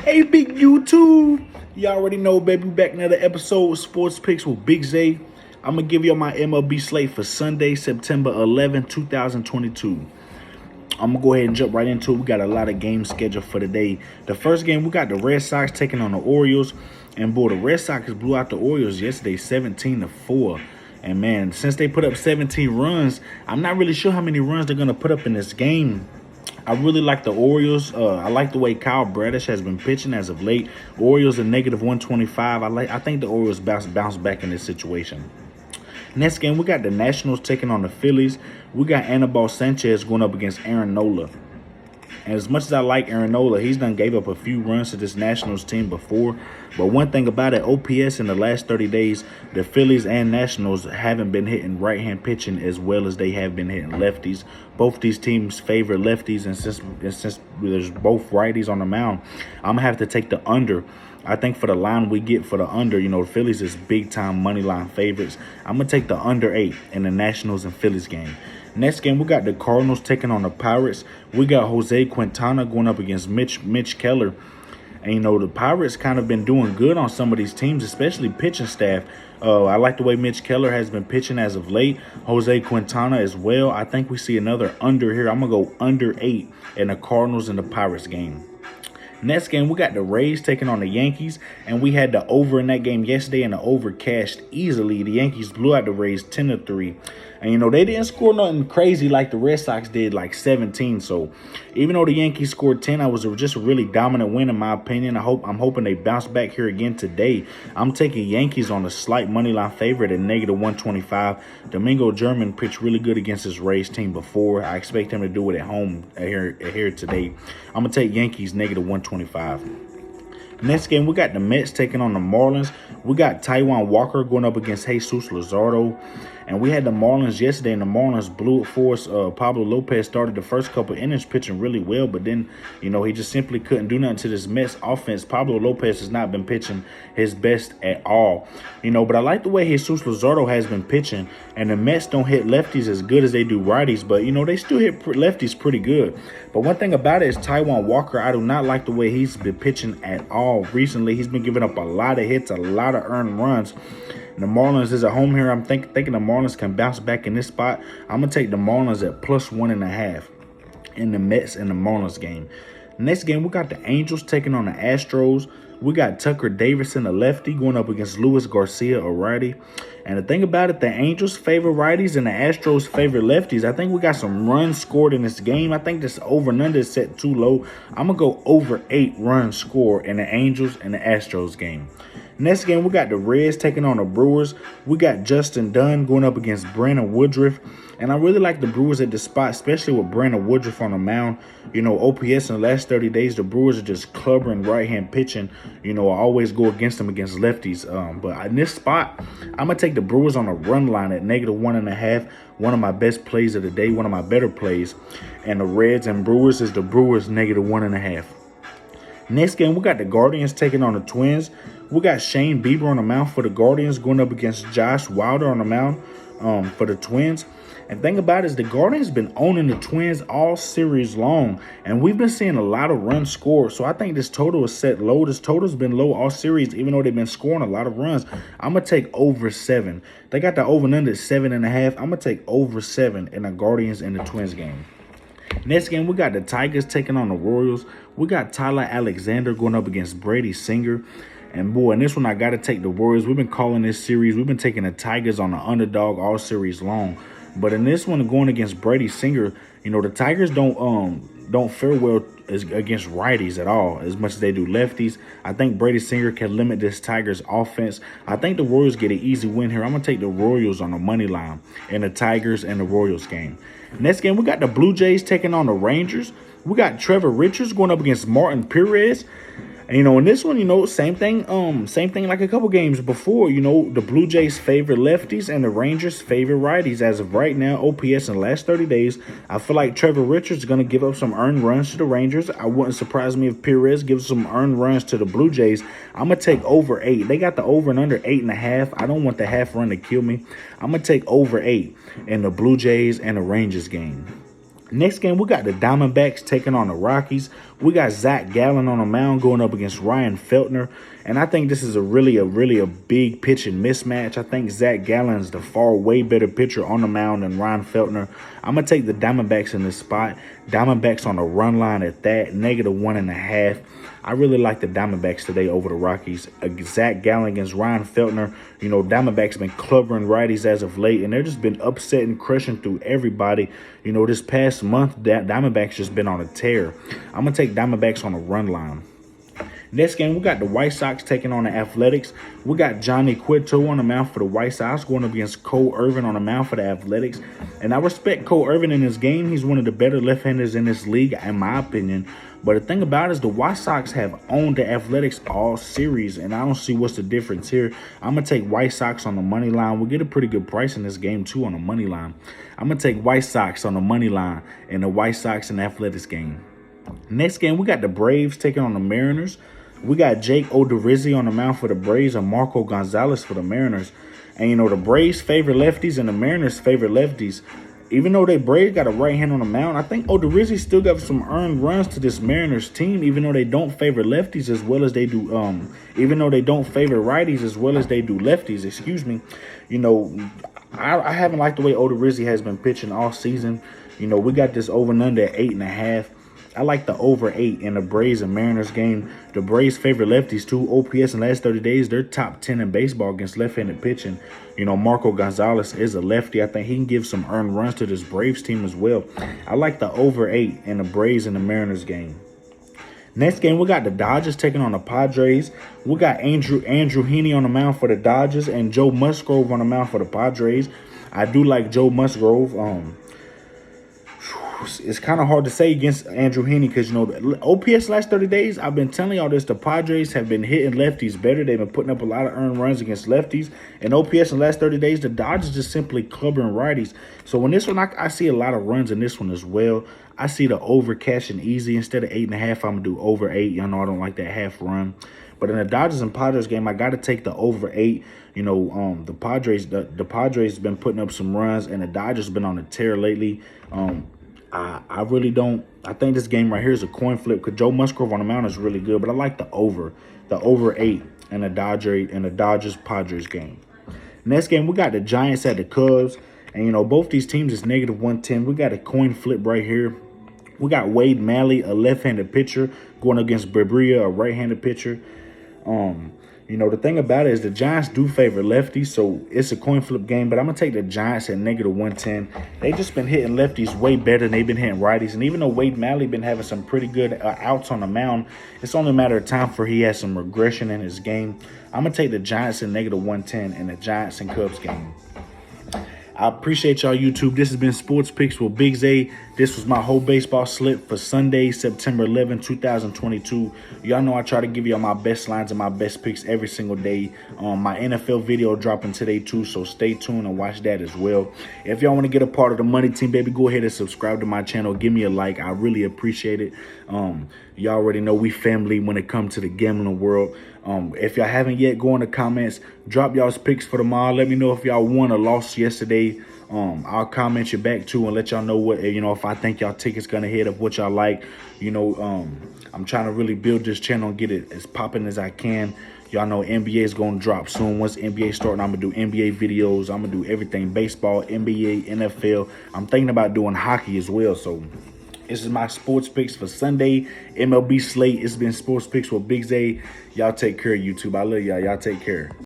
Hey, big YouTube. You already know, baby. Back another episode of Sports Picks with Big Zay. I'm going to give you my MLB slate for Sunday, September 11, 2022. I'm going to go ahead and jump right into it. We got a lot of games scheduled for today. The first game, we got the Red Sox taking on the Orioles. And, boy, the Red Sox blew out the Orioles yesterday 17-4. And, man, since they put up 17 runs, I'm not really sure how many runs they're going to put up in this game. I really like the Orioles. I like the way Kyle Bradish has been pitching as of late. Orioles are negative 125. I think the Orioles bounce back in this situation. Next game, we got the Nationals taking on the Phillies. We got Anibal Sanchez going up against Aaron Nola. And as much as I like Aaron Nola, he's done gave up a few runs to this Nationals team before. But one thing about it, OPS in the last 30 days, the Phillies and Nationals haven't been hitting right-hand pitching as well as they have been hitting lefties. Both these teams favor lefties, and since there's both righties on the mound, I'm going to have to take the under. I think for the line we get for the under, the Phillies is big-time money line favorites. I'm going to take the under 8 in the Nationals and Phillies game. Next game, we got the Cardinals taking on the Pirates. We got Jose Quintana going up against Mitch Keller. And, the Pirates kind of been doing good on some of these teams, especially pitching staff. I like the way Mitch Keller has been pitching as of late. Jose Quintana as well. I think we see another under here. I'm going to go under 8 in the Cardinals and the Pirates game. Next game, we got the Rays taking on the Yankees, and we had the over in that game yesterday, and the over cashed easily. The Yankees blew out the Rays 10-3. And, they didn't score nothing crazy like the Red Sox did, like 17. So, even though the Yankees scored 10, I was just a really dominant win, in my opinion. I'm hoping they bounce back here again today. I'm taking Yankees on a slight money line favorite at negative 125. Domingo German pitched really good against his Rays team before. I expect him to do it at home here today. I'm going to take Yankees negative 125. Next game, we got the Mets taking on the Marlins. We got Taijuan Walker going up against Jesus Luzardo. And we had the Marlins yesterday, and the Marlins blew it for us. Pablo Lopez started the first couple innings pitching really well, but then, he just simply couldn't do nothing to this Mets offense. Pablo Lopez has not been pitching his best at all. But I like the way Jesus Luzardo has been pitching, and the Mets don't hit lefties as good as they do righties, but, they still hit lefties pretty good. But one thing about it is Taijuan Walker, I do not like the way he's been pitching at all. Recently, he's been giving up a lot of hits, a lot of earned runs. The Marlins is at home here. I'm thinking the Marlins can bounce back in this spot. I'm going to take the Marlins at plus 1.5 in the Mets and the Marlins game. Next game, we got the Angels taking on the Astros. We got Tucker Davidson, a lefty, going up against Luis Garcia, a righty. And the thing about it, the Angels favor righties and the Astros favor lefties. I think we got some runs scored in this game. I think this over and under is set too low. I'm going to go over 8 runs scored in the Angels and the Astros game. Next game, we got the Reds taking on the Brewers. We got Justin Dunn going up against Brandon Woodruff. And I really like the Brewers at this spot, especially with Brandon Woodruff on the mound. OPS in the last 30 days, the Brewers are just clubbering right-hand pitching. I always go against them against lefties. But in this spot, I'm going to take the Brewers on a run line at negative 1.5. One of my best plays of the day, one of my better plays. And the Reds and Brewers is the Brewers negative 1.5. Next game, we got the Guardians taking on the Twins. We got Shane Bieber on the mound for the Guardians going up against Josh Wilder on the mound for the Twins. And thing about it is the Guardians been owning the Twins all series long. And we've been seeing a lot of runs scored. So I think this total is set low. This total's been low all series, even though they've been scoring a lot of runs. I'm going to take over 7. They got the over and under at 7.5. I'm going to take over 7 in the Guardians and the Twins game. Next game, we got the Tigers taking on the Royals. We got Tyler Alexander going up against Brady Singer. And, boy, in this one, I got to take the Warriors. We've been calling this series. We've been taking the Tigers on the underdog all series long. But in this one, going against Brady Singer, the Tigers don't fare well against righties at all, as much as they do lefties. I think Brady Singer can limit this Tigers offense. I think the Royals get an easy win here. I'm going to take the Royals on the money line in the Tigers and the Royals game. Next game, we got the Blue Jays taking on the Rangers. We got Trevor Richards going up against Martin Perez. And, in this one, same thing like a couple games before. The Blue Jays favor lefties and the Rangers favor righties. As of right now, OPS in the last 30 days, I feel like Trevor Richards is going to give up some earned runs to the Rangers. I wouldn't surprise me if Perez gives some earned runs to the Blue Jays. I'm going to take over 8. They got the over and under 8.5. I don't want the half run to kill me. I'm going to take over 8 in the Blue Jays and the Rangers game. Next game, we got the Diamondbacks taking on the Rockies. We got Zach Gallen on the mound going up against Ryan Feltner. And I think this is a really a big pitching mismatch. I think Zach Gallen is the far way better pitcher on the mound than Ryan Feltner. I'm going to take the Diamondbacks in this spot. Diamondbacks on the run line at that, -1.5. I really like the Diamondbacks today over the Rockies. Zach Gallen against Ryan Feltner. You know, Diamondbacks been clubbering righties as of late, and they've just been upsetting, crushing through everybody. You know, this past month, Diamondbacks just been on a tear. I'm going to take Diamondbacks on the run line. Next game, we got the White Sox taking on the Athletics. We got Johnny Cueto on the mound for the White Sox going up against Cole Irvin on the mound for the Athletics. And I respect Cole Irvin in this game. He's one of the better left-handers in this league, in my opinion. But the thing about it is the White Sox have owned the Athletics all series, and I don't see what's the difference here. I'm going to take White Sox on the money line. We'll get a pretty good price in this game, too, on the money line. I'm going to take White Sox on the money line in the White Sox and Athletics game. Next game, we got the Braves taking on the Mariners. We got Jake Odorizzi on the mound for the Braves and Marco Gonzalez for the Mariners. And, you know, the Braves favor lefties and the Mariners favor lefties. Even though they Braves got a right hand on the mound, I think Odorizzi still got some earned runs to this Mariners team, even though they don't favor lefties as well as they do, even though they don't favor righties as well as they do lefties, excuse me. You know, I haven't liked the way Odorizzi has been pitching all season. You know, we got this over and under at 8.5. I like the over 8 in the Braves and Mariners game. The Braves favor lefties too. OPS in the last 30 days, they're top 10 in baseball against left-handed pitching. You know, Marco Gonzalez is a lefty. I think he can give some earned runs to this Braves team as well. I like the over 8 in the Braves and the Mariners game. Next game, we got the Dodgers taking on the Padres. We got Andrew Heaney on the mound for the Dodgers and Joe Musgrove on the mound for the Padres. I do like Joe Musgrove. It's kind of hard to say against Andrew Heaney because, you know, the OPS last 30 days, I've been telling y'all this, the Padres have been hitting lefties better. They've been putting up a lot of earned runs against lefties. And OPS in the last 30 days, the Dodgers just simply clubbering righties. So in this one, I see a lot of runs in this one as well. I see the over cashing easy. Instead of 8.5, I'm going to do over 8. Y'all know I don't like that half run. But in the Dodgers and Padres game, I got to take the over 8. You know, the Padres have been putting up some runs, and the Dodgers have been on a tear lately. I really don't. I think this game right here is a coin flip because Joe Musgrove on the mound is really good, but I like the over 8 in the Dodgers Padres game. Next game, we got the Giants at the Cubs, and you know both these teams is -110. We got a coin flip right here. We got Wade Malley, a left-handed pitcher, going against Brebria, a right-handed pitcher. You know, the thing about it is the Giants do favor lefties, so it's a coin flip game. But I'm going to take the Giants at -110. They just been hitting lefties way better than they've been hitting righties. And even though Wade Malley been having some pretty good outs on the mound, it's only a matter of time for he has some regression in his game. I'm going to take the Giants at -110 in the Giants and Cubs game. I appreciate y'all, YouTube. This has been Sports Picks with Big Zay. This was my whole baseball slip for Sunday, September 11, 2022. Y'all know I try to give y'all my best lines and my best picks every single day. My NFL video dropping today, too, so stay tuned and watch that as well. If y'all want to get a part of the money team, baby, go ahead and subscribe to my channel. Give me a like. I really appreciate it. Y'all already know we family when it comes to the gambling world. If y'all haven't yet, go in the comments. Drop y'all's picks for tomorrow. Let me know if y'all won or lost yesterday. I'll comment you back too and let y'all know what, you know, if I think y'all tickets gonna hit up what y'all like. You know, I'm trying to really build this channel and get it as popping as I can. Y'all know NBA is gonna drop soon. Once NBA starting, I'm gonna do NBA videos. I'm gonna do everything: baseball, NBA, NFL. I'm thinking about doing hockey as well. So this is my sports picks for Sunday, MLB slate. It's been Sports Picks with Big Zay. Y'all take care, YouTube. I love y'all. Y'all take care.